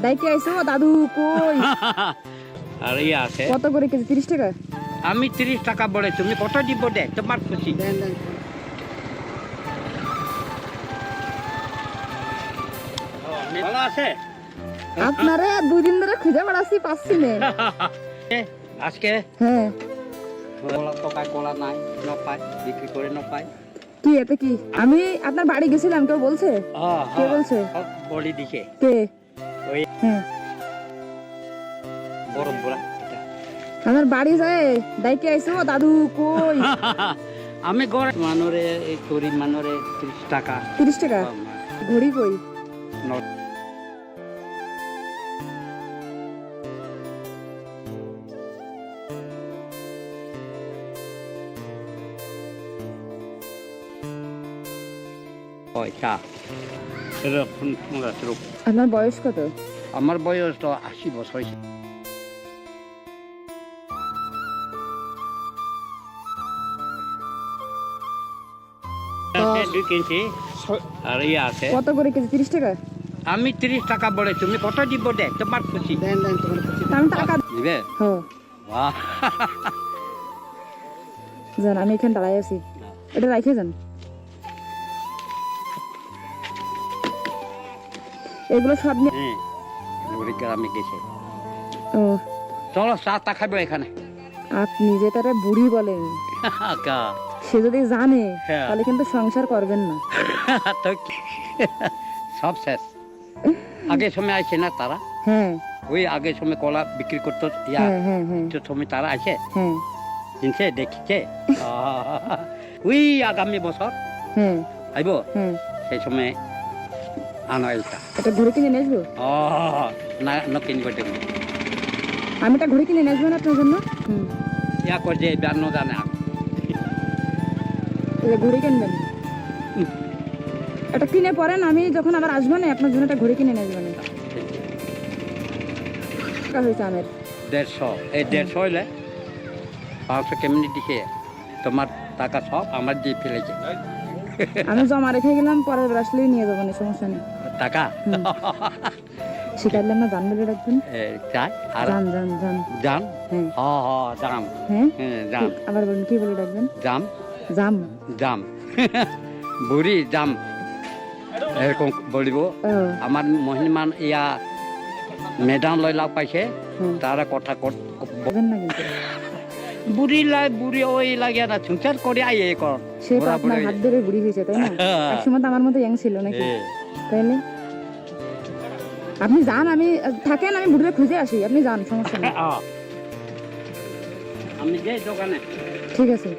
ডাইকে আইছো দাদু কই? আর ইয়ে আছে কত করে কেজি? 30 টাকা। আমি 30 টাকা বলে তুমি কত দিব দে তোমার খুশি। দেন দেন। ভালো আছে আপনারে 2 দিন ধরে খুঁজে বেড়াচ্ছি, পাচ্ছি না। আজকে হ্যাঁ। কলা তো পাই, কলা নাই, পাই বিক্রি করে পাই। কি এতে কি? আমি আপনার বাড়ি গেছিলাম, কেউ বলছে? কে বলছে? বলি দিকে কে? ওই হ্যাঁ। বড় বড় এটা আমার বাড়ি যায় ডাইকে আইছো দাদু কই? আমি গড় মানরে এই তরি মানরে 30 টাকা। 30 টাকা? ঘড়ি কই? পয়সা এরকম রূপ। আপনার বয়স কত? আমার বয়স তো 80 বছর হয়েছে। দুই কেজি আর ইয়ে আছে। কত করে কেজি? 30 টাকা। আমি 30 টাকা বলে তুমি কত দিব দে তোমার খুশি। দেন দেন, তোমার খুশি। আমি টাকা দিবে? হ্যাঁ। বাহ জান, আমি এখানে দাঁড়াই আছি, এটা রাখে যান। এগুলো সব নিয়ে হ্যাঁ গ্রামে গেছে। ও, চলো চা তা খাবো এখানে। আপনি যে তারা বুড়ি বলেন, কা সে যদি জানে হ্যাঁ। তাহলে কিন্তু সংসার করবেন না। তো কি? সব শেষ। আগে সময় আছে না তারা, হ্যাঁ ওই আগে সময় কলা বিক্রি করতো ইয়া হ্যাঁ হ্যাঁ হ্যাঁ তো সময় তারা আছে হ্যাঁ চিনছে দেখিছে। ওই আগামী বছর হ্যাঁ আইব হ্যাঁ। সেই সময় আনো এটা। এটা ঘড়ি কিনে নিয়ে আসবো? না কিনবো দেবো আমি একটা ঘড়ি কিনে নিয়ে আসবো না আপনার জন্য? ইয়া করছে ব্যান্ন জানে এটা ঘড়ি কিনবেন? এটা কিনে পরেন, আমি যখন আবার আসবো না আপনার জন্য একটা ঘড়ি কিনে নিয়ে আসবো না। টাকা হয়েছে আমের 150। এই 150 হইলে 500 কেমনি দিছে তোমার টাকা সব আমার দিয়ে ফেলেছে। আমি জমা রেখে গেলাম, পরের বার আসলেই নিয়ে যাবো না, সমস্যা নেই। টাকা শিখাইলাম না, জান বলে রাখবেন। চাই আর জান জান জান। জাম। হ্যাঁ জাম। হ্যাঁ জাম আবার বলুন, কি বলে ডাকবেন? জাম জাম। জাম বুড়ি জাম এরকম বলিব। ও, আমার মহিমান ইয়া ম্যাডাম লইলা পাইছে তারা কথা বলবেন না কিন্তু। বুড়ি লাই বুড়ি ওই লাগে না সংসার করে আইয়ে কর। সে তো আপনার হাত ধরে বুড়ি হয়েছে, তাই না? একসময় তো আমার মতো ইয়াং ছিল নাকি? তাইলে আপনি যান, আমি থাকেন, আমি বুড়িরে খুঁজে আসি, আপনি যান, সমস্যা নেই। আমি যে দোকানে ঠিক আছে।